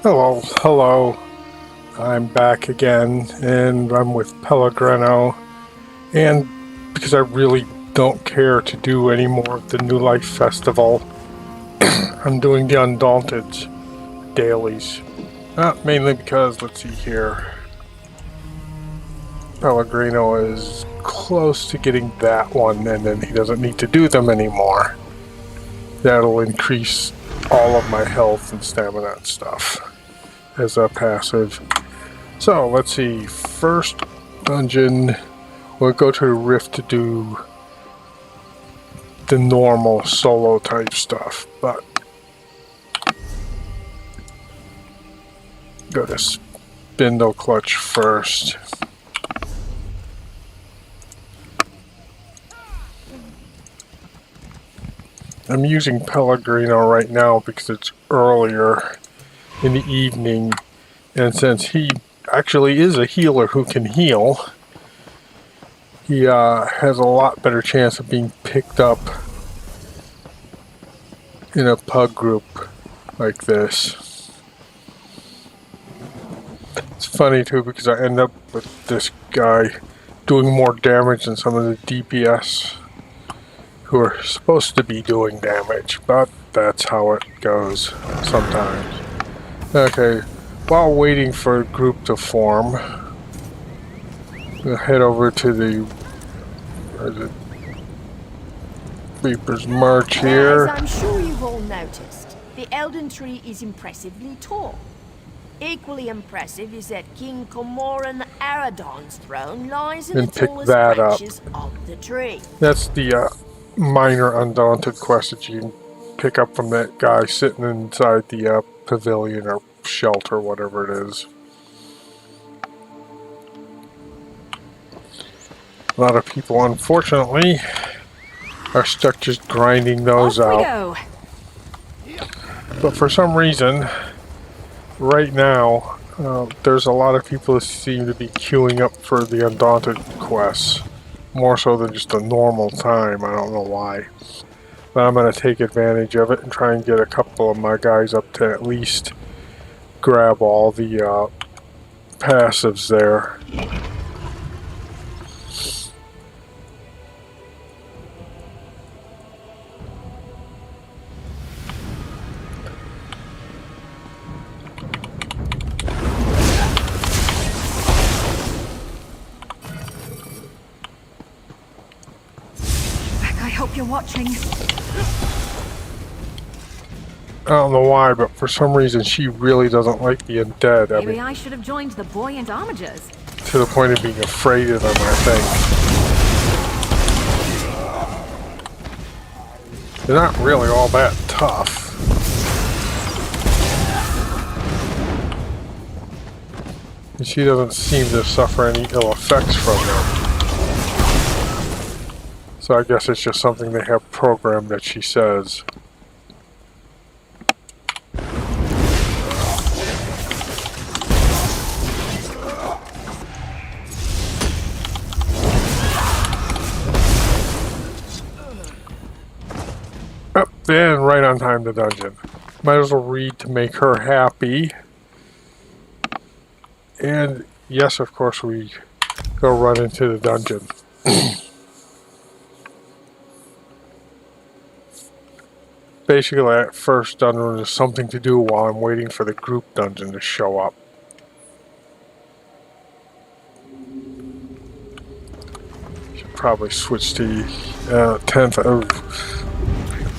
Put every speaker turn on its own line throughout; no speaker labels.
Hello, hello. I'm back again, and I'm with Pellegrino. And because I really don't care to do any more of the New Life Festival, I'm doing the Undaunted dailies. Mainly because, let's see here, Pellegrino is close to getting that one, and then he doesn't need to do them anymore. That'll increase all of my health and stamina and stuff as a passive. So let's see, first dungeon, we'll go to the Rift to do the normal solo type stuff, but go to Spindle Clutch first. I'm using Pellegrino right now because it's earlier in the evening, and since he actually is a healer who can heal, he has a lot better chance of being picked up in a pug group like this. It's funny too because I end up with this guy doing more damage than some of the DPS who are supposed to be doing damage, but that's how it goes sometimes. Okay, while waiting for a group to form, we'll head over to the Reaper's March here.
As I'm sure you've all noticed, the Elden Tree is impressively tall. Equally impressive is that King Cormoran Aradon's throne lies in the tallest branches of the tree.
That's the minor Undaunted quest that you can pick up from that guy sitting inside the pavilion or shelter, whatever it is. A lot of people, unfortunately, are stuck just grinding those out. But for some reason, right now, there's a lot of people who seem to be queuing up for the Undaunted quests. More so than just a normal time. I don't know why. But I'm going to take advantage of it and try and get a couple of my guys up to at least grab all the passives there.
I hope you're watching.
I don't know why, but for some reason she really doesn't like the undead.
Maybe I should have joined the buoyant armigers.
To the point of being afraid of them, I think. They're not really all that tough. And she doesn't seem to suffer any ill effects from them. So I guess it's just something they have programmed that she says. And right on time to dungeon. Might as well read to make her happy. And yes, of course, we go run into the dungeon. Basically, that first dungeon is something to do while I'm waiting for the group dungeon to show up. Should probably switch to 10th.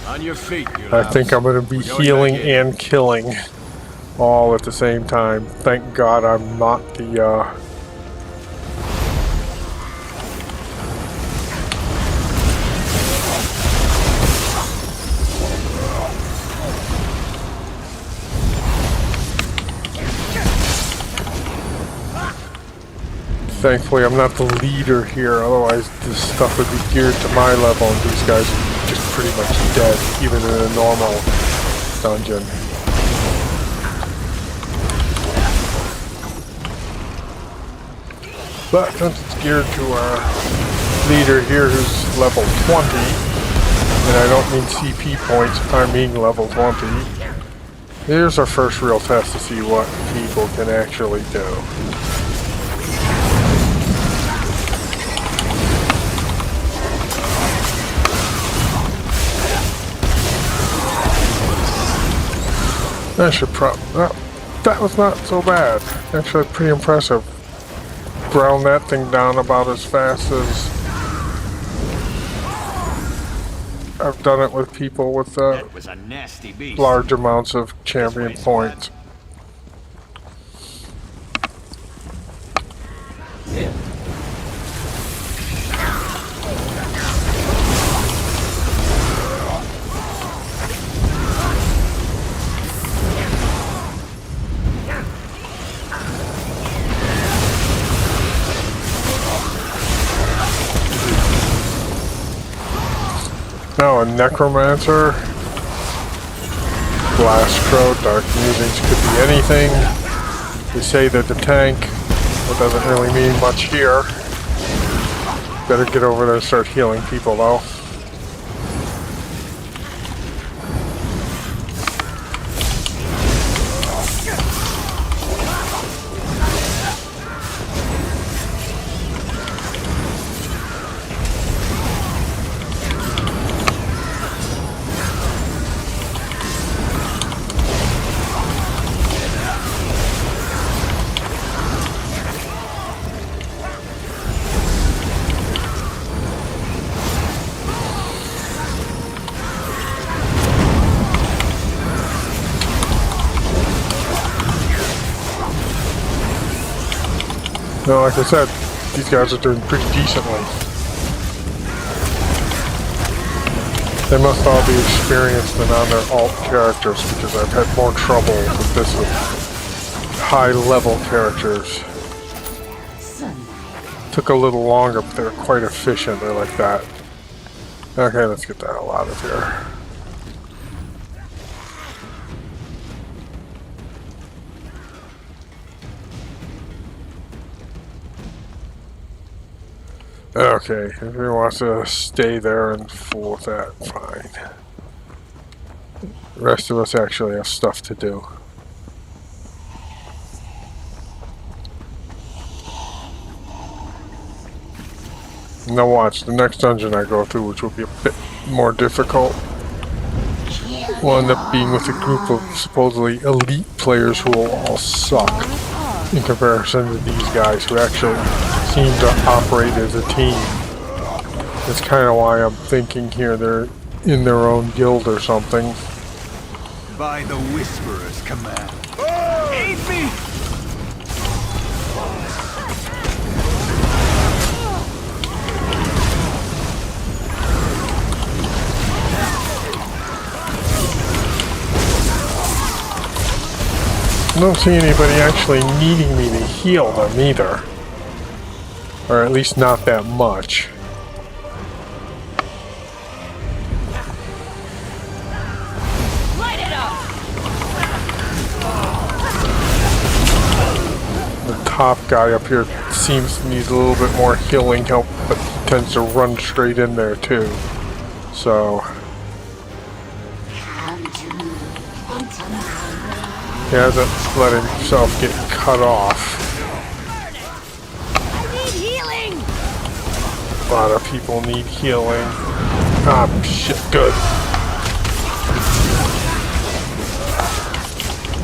On your feet,
I think I'm going to be healing and killing all at the same time. Thank God I'm not the Thankfully, I'm not the leader here, otherwise this stuff would be geared to my level, and these guys would be just pretty much dead, even in a normal dungeon. But since it's geared to our leader here who's level 20, and I don't mean CP points, I mean level 20, Here's our first real test to see what people can actually do. I should that was not so bad. Actually pretty impressive. Ground that thing down about as fast as I've done it with people with
That was a nasty beast.
large amounts of champion points. Now a necromancer, blast crow, dark musings could be anything. They say that the tank, that doesn't really mean much here. Better get over there and start healing people though. No, like I said, these guys are doing pretty decently. They must all be experienced and on their alt characters because I've had more trouble with this with high level characters. Took a little longer, but they're quite efficient. They're like that. Okay, let's get the hell out of here. Okay, if he wants to stay there and fool with that, fine. The rest of us actually have stuff to do. Now watch, the next dungeon I go through, which will be a bit more difficult, will end up being with a group of supposedly elite players who will all suck in comparison to these guys who actually seem to operate as a team. That's kind of why I'm thinking here they're in their own guild or something.
By the Whisperer's command. Aid me!
I don't see anybody actually needing me to heal them either. Or at least not that much.
Light it up.
The top guy up here seems to need a little bit more healing help, but he tends to run straight in there too. So he hasn't let himself get cut off. A lot of people need healing. Ah, shit, good.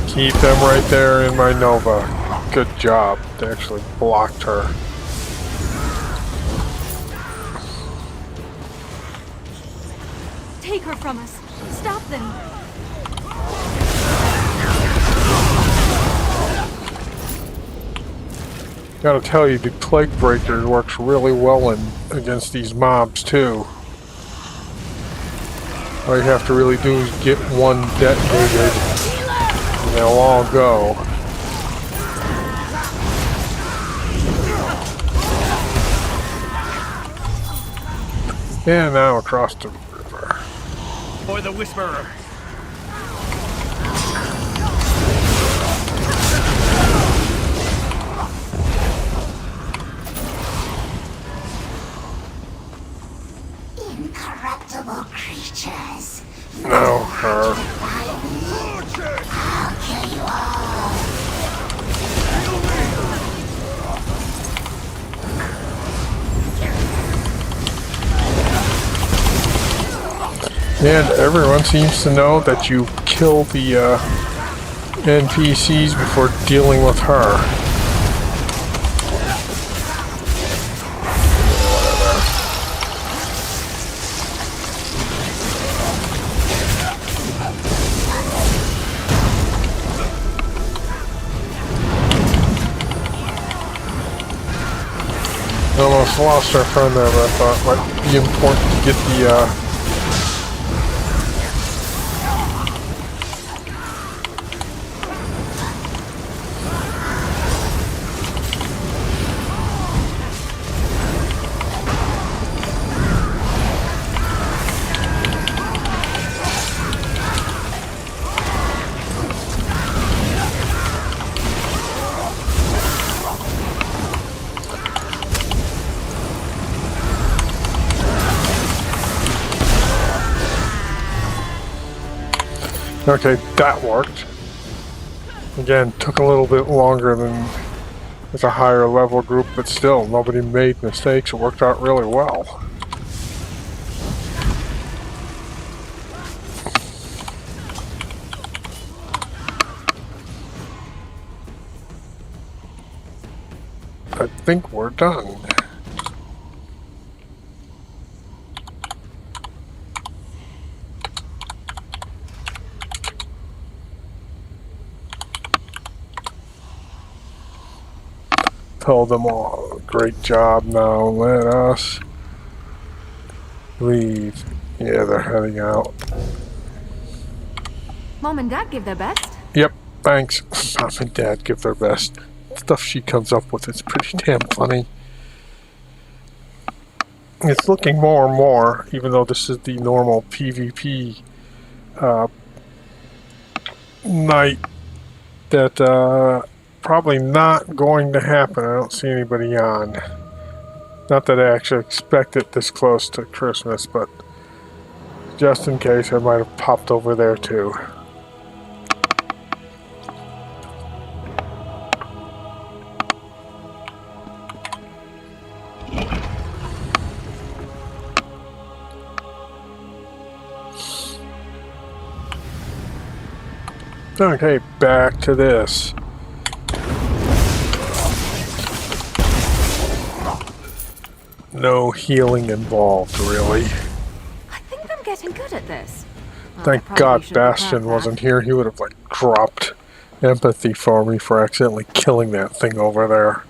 Keep them right there in my Nova. Good job. They actually blocked her.
Take her from us. Stop them.
Gotta tell you, the Plague Breaker works really well against these mobs too. All you have to really do is get one detonated, and they'll all go. And now across the river.
For the Whisperer.
Incorruptible creatures.
No, her. And everyone seems to know that you kill the NPCs before dealing with her. Almost lost our friend there, but I thought it might be important to get the Okay, that worked. Again, took a little bit longer than with a higher level group, but still, nobody made mistakes. It worked out really well. I think we're done. Told them all, great job, now let us leave. Yeah, they're heading out.
Mom and Dad give their best.
Yep, thanks. Mom and Dad give their best. Stuff she comes up with is pretty damn funny. It's looking more and more, even though this is the normal PvP night, that probably not going to happen. I don't see anybody on. Not that I actually expect it this close to Christmas, but just in case, I might have popped over there too. Okay, back to this. No healing involved, really.
I think I'm getting good at this. Well,
Thank God Bastion wasn't here. He would have, like, dropped empathy for me for accidentally killing that thing over there.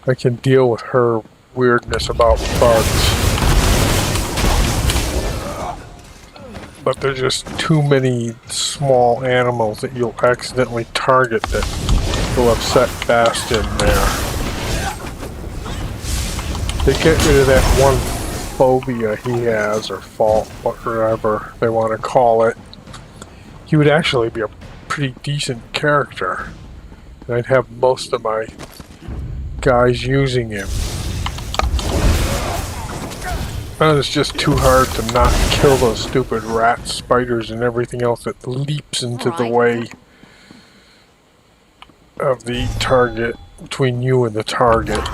I can deal with her weirdness about bugs. But there's just too many small animals that you'll accidentally target that will upset Bastion there. They get rid of that one phobia he has, or fault, whatever they want to call it. He would actually be a pretty decent character. And I'd have most of my guys using him. And it's just too hard to not kill those stupid rats, spiders, and everything else that leaps into the way of the target, between you and the target.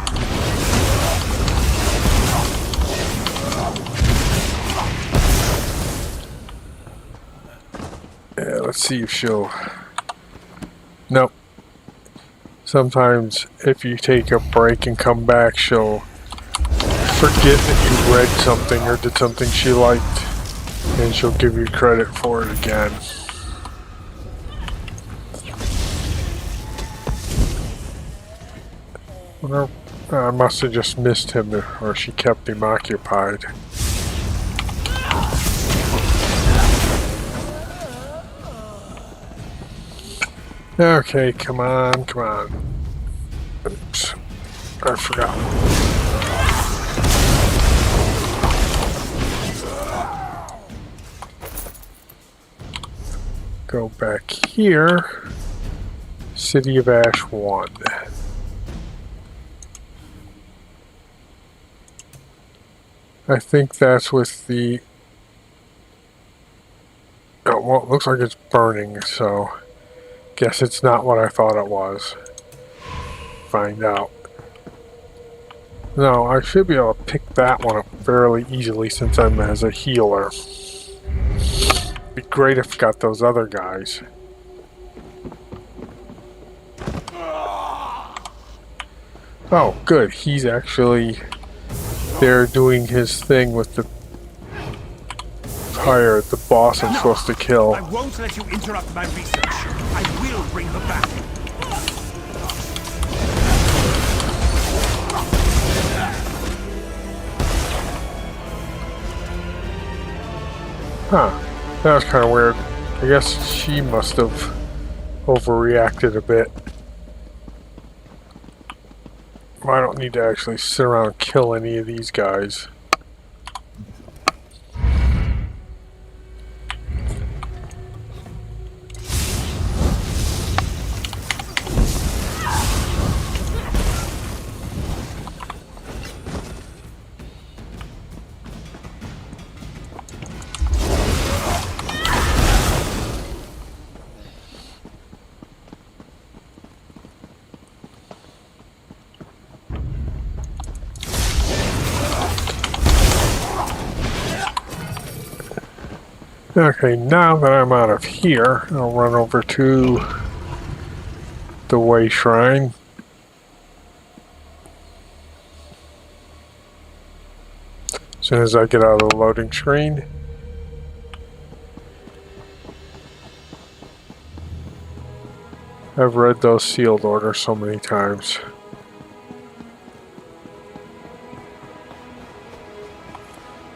Yeah, let's see if she'll... Nope. Sometimes if you take a break and come back, she'll forget that you read something or did something she liked, and she'll give you credit for it again. Well, I must have just missed him, or she kept him occupied. Okay, come on, come on. Oops, I forgot. Go back here. City of Ash 1. I think that's with the... Oh, well, it looks like it's burning, so... Guess it's not what I thought it was. Find out. No, I should be able to pick that one up fairly easily since I'm as a healer. Be great if I got those other guys. Oh, good. He's actually there doing his thing with the tire, the boss I'm supposed to kill.
I won't let you interrupt my research. I will bring her back.
Huh. That was kind of weird. I guess she must have overreacted a bit. I don't need to actually sit around and kill any of these guys. Okay, now that I'm out of here, I'll run over to the Way Shrine. As soon as I get out of the loading screen. I've read those sealed orders so many times.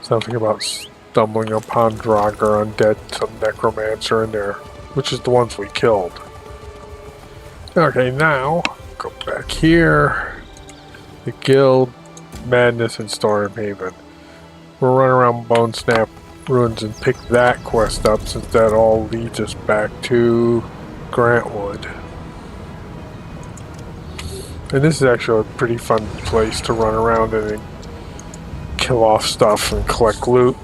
Something about stumbling upon Draugr undead, some necromancer in there, which is the ones we killed. Okay, now go back here. The Guild, Madness, and Stormhaven. We'll run around Bone Snap Ruins and pick that quest up, since that all leads us back to Grantwood. And this is actually a pretty fun place to run around and kill off stuff and collect loot.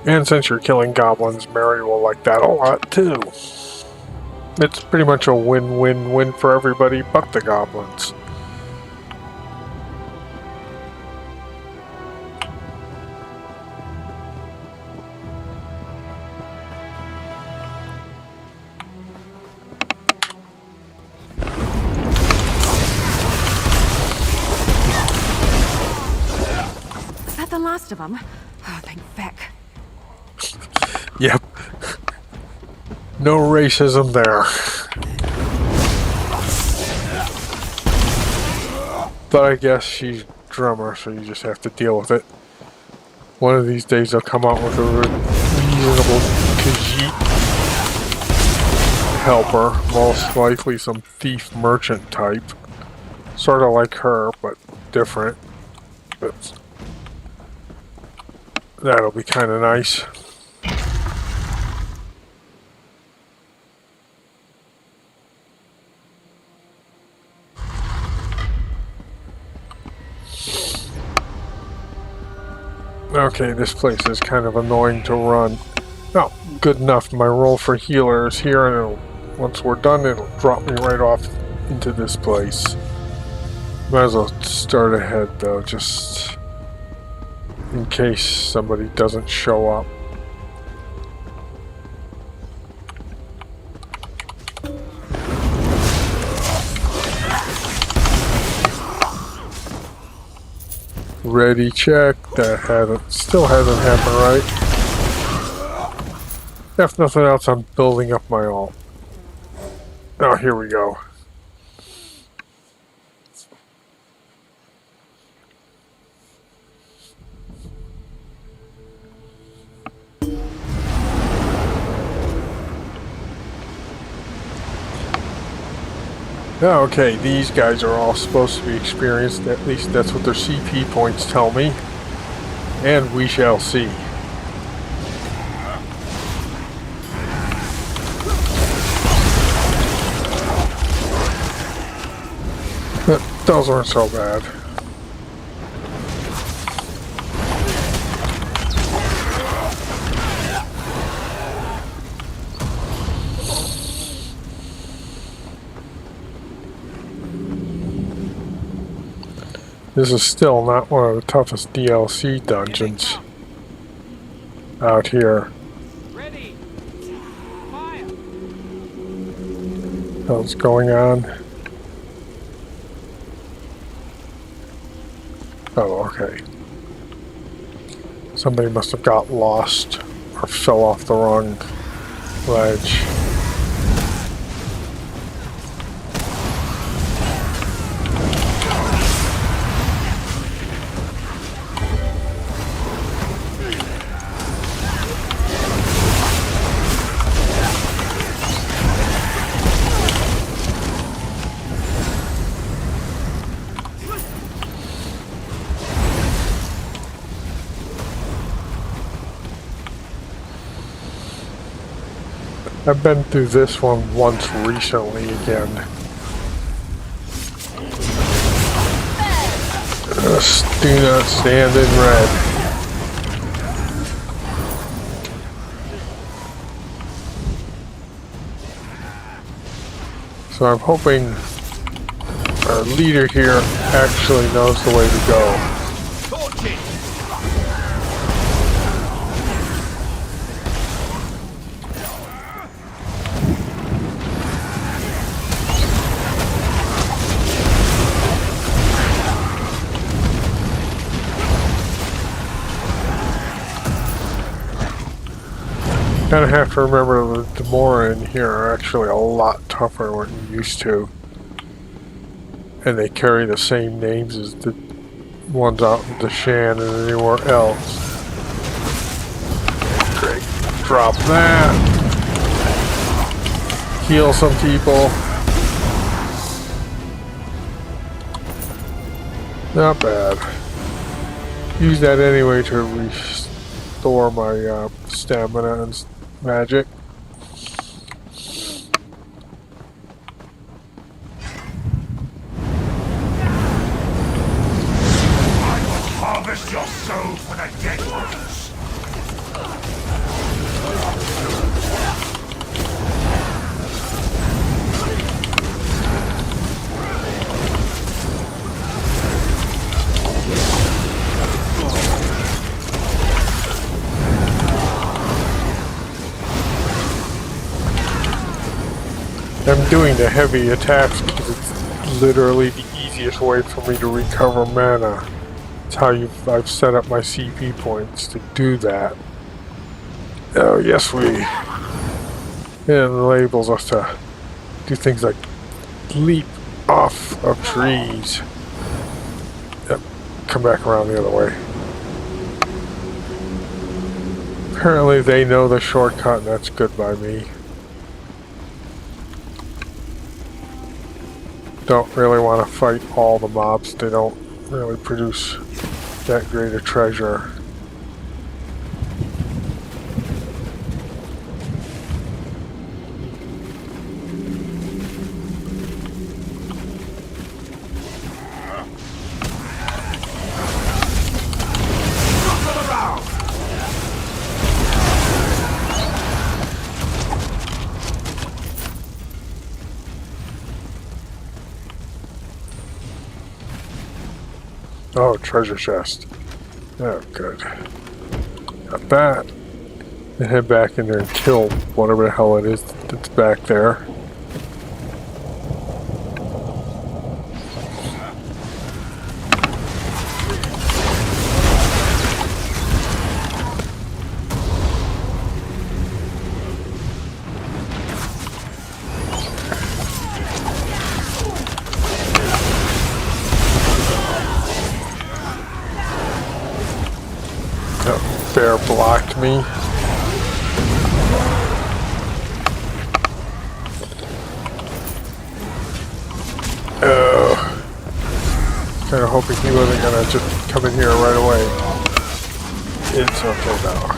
And since you're killing goblins, Mary will like that a lot too. It's pretty much a win-win-win for everybody but the goblins.
Is that the last of them? Oh, thank feck.
Yep. No racism there. But I guess she's drummer, so you just have to deal with it. One of these days they'll come out with a reasonable Khajiit helper. Most likely some thief merchant type. Sort of like her, but different. But that'll be kind of nice. Okay, this place is kind of annoying to run. Oh, good enough. My roll for healer is here, and once we're done, it'll drop me right off into this place. Might as well start ahead, though, just in case somebody doesn't show up. Ready, check. That still hasn't happened right. If nothing else, I'm building up my ult. Oh, here we go. Okay, these guys are all supposed to be experienced, at least that's what their CP points tell me. And we shall see. Those aren't so bad. This is still not one of the toughest DLC dungeons out here.
Ready. Fire.
What's going on? Oh, okay. Somebody must have got lost or fell off the wrong ledge. I've been through this one once recently again. Do not stand in red. So I'm hoping our leader here actually knows the way to go. Kind of have to remember the Demora in here are actually a lot tougher than what you used to. And they carry the same names as the ones out in Deshan and anywhere else. Great. Drop that. Heal some people. Not bad. Use that anyway to restore my stamina and magic.
I will harvest your soul for the dead ones.
I'm doing the heavy attacks because it's literally the easiest way for me to recover mana. It's how I've set up my CP points to do that. Oh yes, it enables us to do things like leap off of trees. Yep, come back around the other way. Apparently they know the shortcut and that's good by me. Don't really want to fight all the mobs. They don't really produce that great a treasure. Oh, treasure chest. Oh, good. Got that. And head back in there and kill whatever the hell it is that's back there. Bear blocked me. Kind of hoping he wasn't gonna just come in here right away. It's okay now.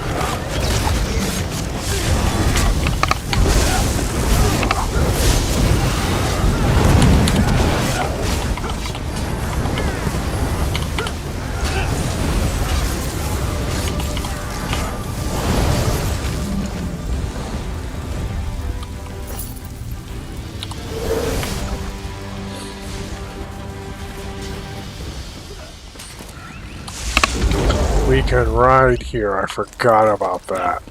you can ride here. I forgot about that.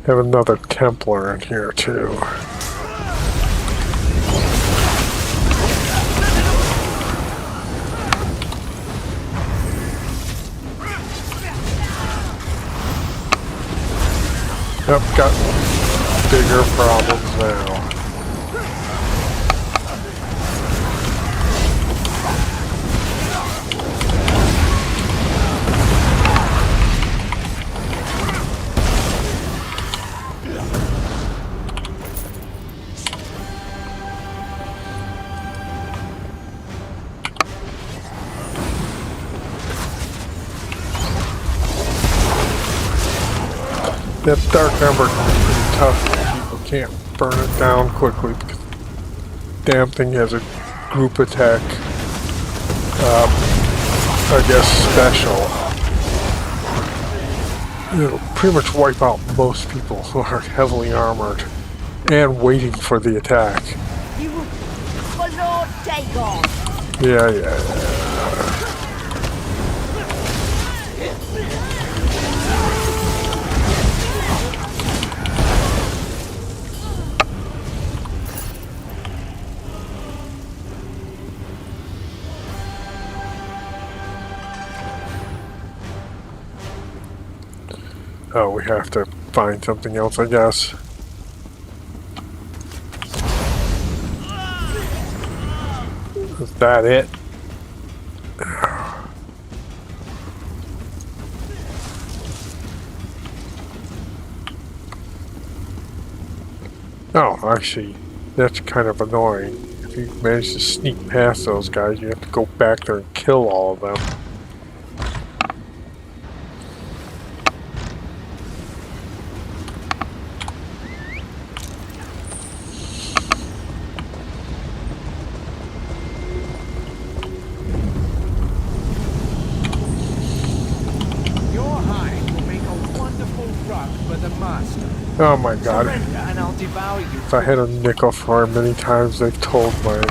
Have another Templar in here too. Yep, got bigger problems now. That Dark Ember can be pretty tough. People can't burn it down quickly because the damn thing has a group attack, I guess, special. It'll pretty much wipe out most people who are heavily armored and waiting for the attack.
You will follow Dagon.
Yeah. Oh, we have to find something else, I guess. Is that it? Oh, I see. That's kind of annoying. If you manage to sneak past those guys, you have to go back there and kill all of them. Oh my god.
And I'll devour you.
If I had a nickel for how many times they've told my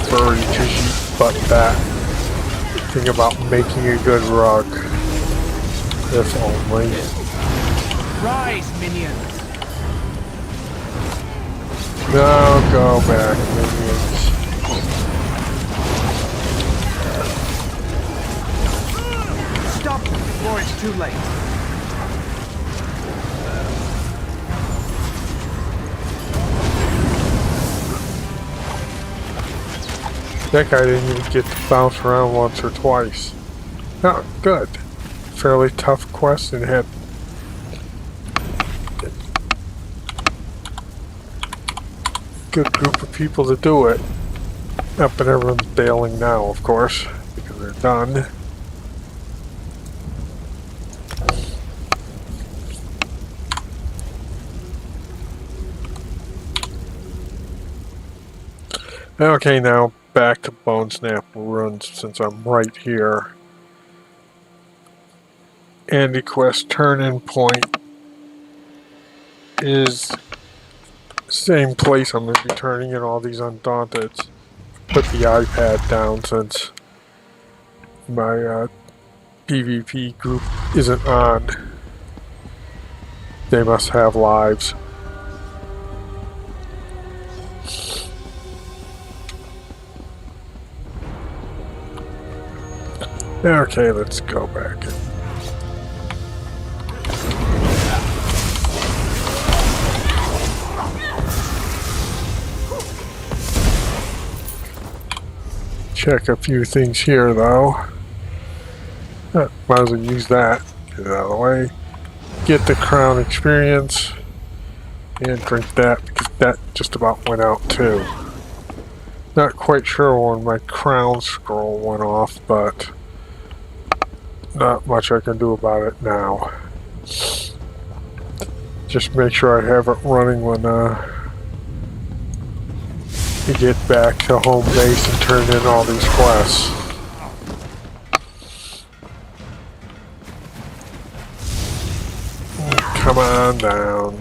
furry to but that thing about making a good rug. If only.
Rise, minions.
No, go back, minions.
Stop before it's too late.
That guy didn't even get to bounce around once or twice. Oh, good. Fairly tough quest and had a good group of people to do it. Up and everyone's bailing now, of course, because they're done. Okay, now back to Bone Snap Ruins since I'm right here. Andy Quest turn-in point is same place I'm going to be turning in all these Undaunted. Put the iPad down since my PvP group isn't on. They must have lives. Okay, let's go back. Check a few things here, though. Might as well use that. Get it out of the way. Get the crown experience. And drink that, because that just about went out, too. Not quite sure when my crown scroll went off, but not much I can do about it now. Just make sure I have it running when we get back to home base and turn in all these quests. on down.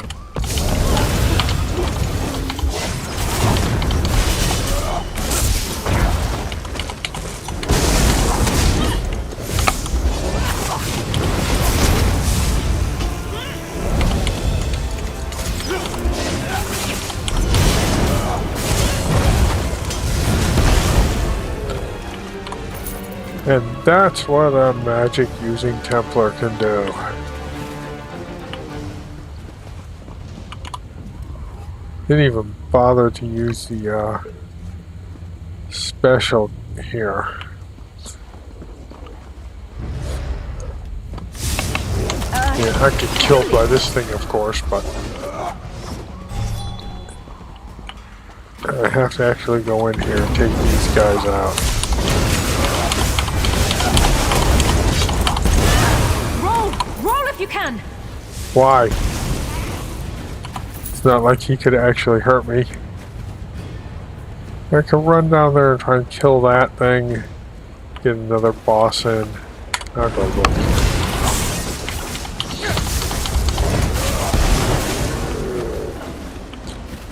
And that's what a magic-using Templar can do. Didn't even bother to use the special here. Yeah, I get killed by this thing, of course, but I have to actually go in here and take these guys out.
Roll if you can.
Why? It's not like he could actually hurt me. I can run down there and try and kill that thing. Get another boss in. I'll go look.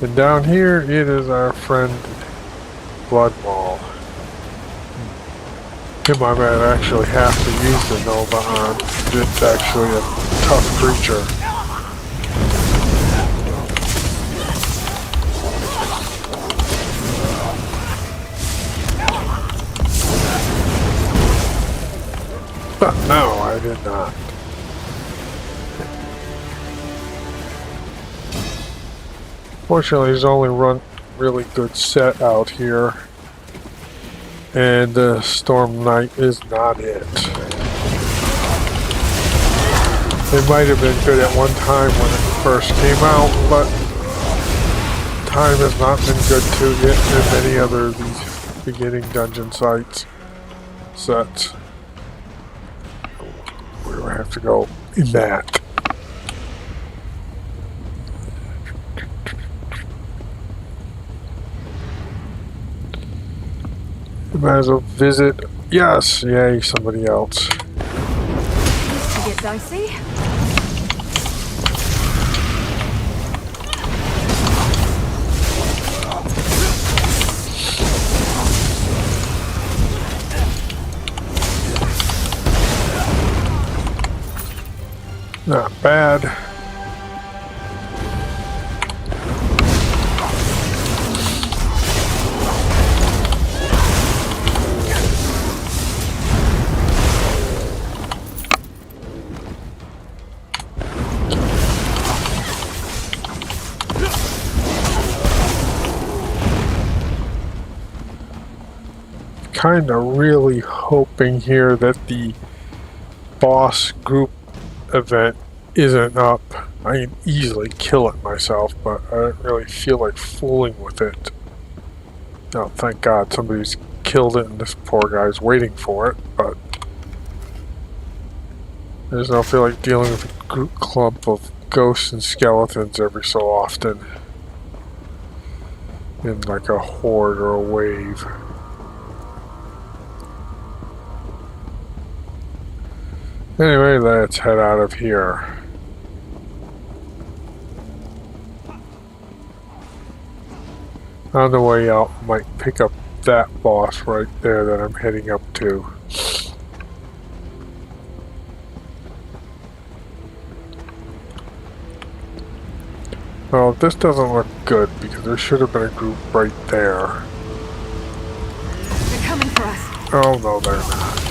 And down here it is our friend Blood Maul. Him I might actually have to use the Nova on. It's actually a tough creature. But no, I did not. Fortunately, there's only one really good set out here. And the Storm Knight is not it. It might have been good at one time when it first came out, but time has not been good to it in many other of these beginning dungeon sets. We will have to go in that. Might as well visit. Yes, yay, somebody else.
Used to get dicey.
Not bad. Kind of really hoping here that the boss group event isn't up. I can easily kill it myself, but I don't really feel like fooling with it. Oh, thank God somebody's killed it and this poor guy's waiting for it, but I just don't feel like dealing with a group clump of ghosts and skeletons every so often in like a horde or a wave. Anyway, let's head out of here. On the way out, might pick up that boss right there that I'm heading up to. Well, this doesn't look good because there should have been a group right there.
They're coming for us.
Oh no, they're not.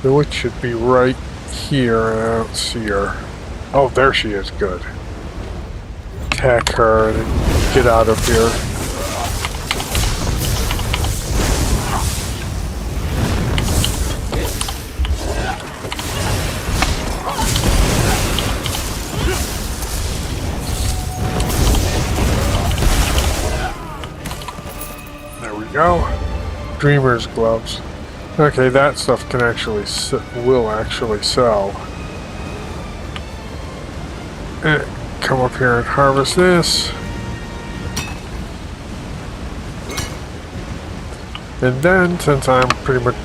The witch should be right here, and I don't see her. Oh, there she is, good. Attack her and then get out of here. There we go. Dreamer's gloves. Okay, that stuff can actually will actually sell. Come up here and harvest this. And then, since I'm pretty much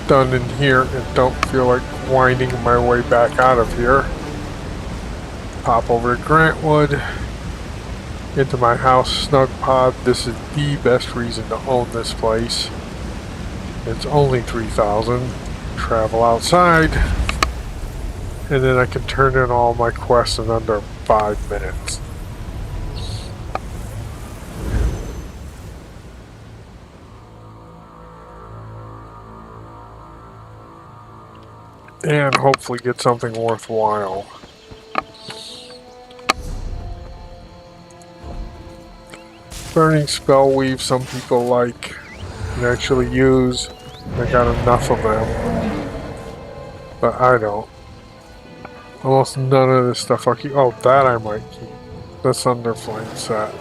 done in here and don't feel like winding my way back out of here, pop over to Grantwood, into my house snug pod. This is the best reason to own this place. It's only 3,000. Travel outside, and then I can turn in all my quests in under 5 minutes. And hopefully get something worthwhile. Burning spell weave, some people like and actually use. I got enough of them, but I don't. Almost none of this stuff I keep. Oh, that I might keep. The Thunderflame set.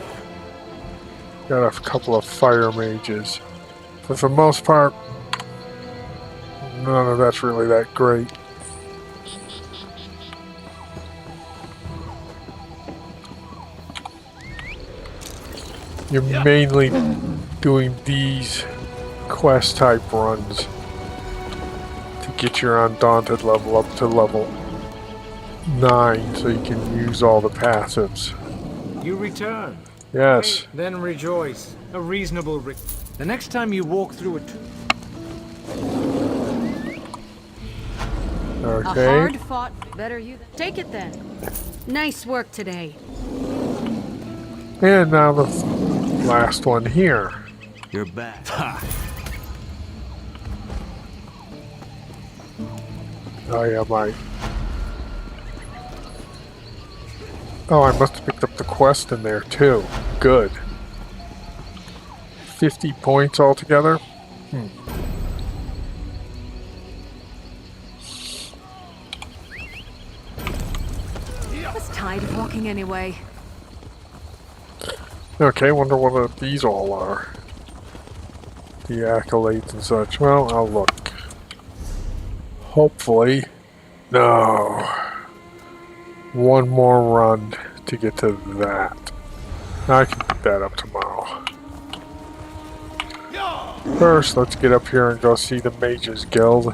Got a couple of fire mages. But for the most part, none of that's really that great. You're mainly doing these quest type runs to get your undaunted level up to level 9 so you can use all the passives.
You return.
Yes.
Hey, then rejoice. A reasonable the next time you walk through a
Okay.
A hard-fought better you take it then. Nice work today.
And now the last one here.
You're back.
Oh yeah, Oh, I must have picked up the quest in there too. Good. 50 points altogether?
I was tired of walking anyway.
Okay, wonder what these all are. The accolades and such. Well, I'll look. Hopefully. No. One more run to get to that. I can pick that up tomorrow. First, let's get up here and go see the Mages Guild.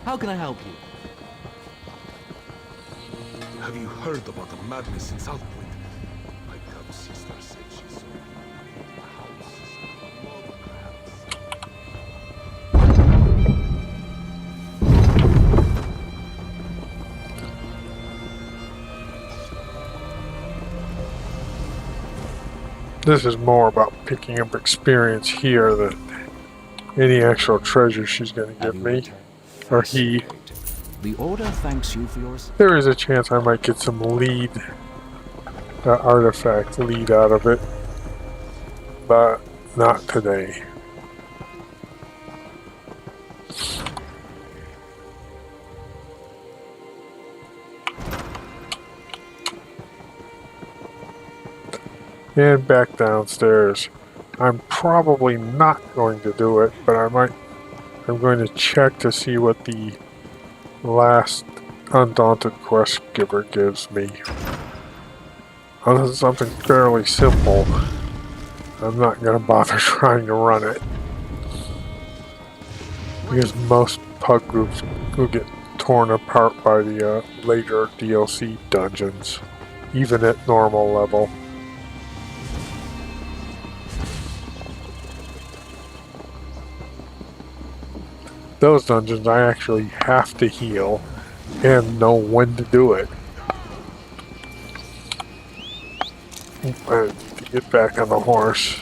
How can I help you?
Have you heard about the madness in South Point? My cub sister said she saw the house
This is more about picking up experience here than any actual treasure she's going to give me. Or he.
The Order thanks you for yours.
There is a chance I might get some lead, artifact lead out of it. But not today. And back downstairs. I'm probably not going to do it, but I'm going to check to see what the last Undaunted quest giver gives me. Unless it's something fairly simple, I'm not going to bother trying to run it. Because most pug groups will get torn apart by the later DLC dungeons, even at normal level. Those dungeons I actually have to heal and know when to do it. And to get back on the horse.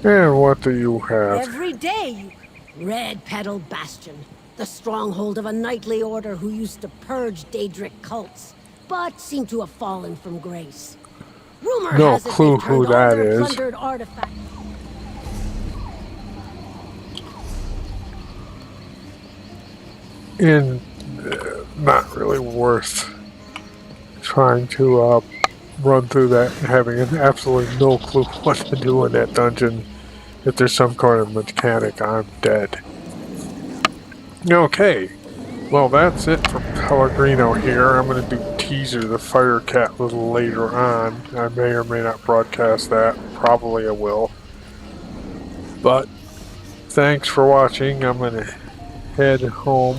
And what do you have?
Every day, Red Petal Bastion, the stronghold of a knightly order who used to purge Daedric cults, but seem to have fallen from grace. Rumor
No
has it
clue
they've turned
who
all
that
their
is.
plundered artifacts.
And not really worth trying to run through that and having absolutely no clue what to do in that dungeon. If there's some kind of mechanic, I'm dead. Okay, Well, that's it for Pellegrino here. I'm going to do Teaser the Fire Cat a little later on. I may or may not broadcast that. Probably I will. But thanks for watching. I'm going to head home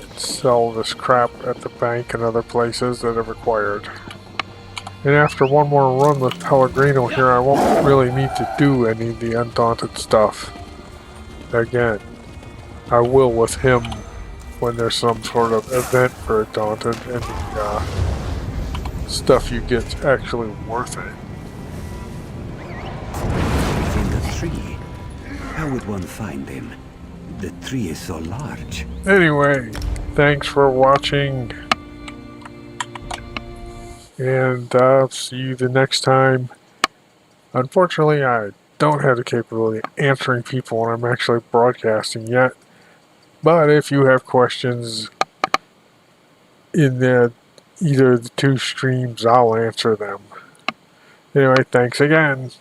and sell this crap at the bank and other places that are required. And after one more run with Pellegrino here, I won't really need to do any of the undaunted stuff. Again, I will with him when there's some sort of event for Daunted and the stuff you get's actually worth it.
Within the tree? How would one find him? The tree is so large.
Anyway, thanks for watching. And I'll see you the next time. Unfortunately, I don't have the capability of answering people when I'm actually broadcasting yet. But if you have questions in either of the two streams, I'll answer them. Anyway, thanks again.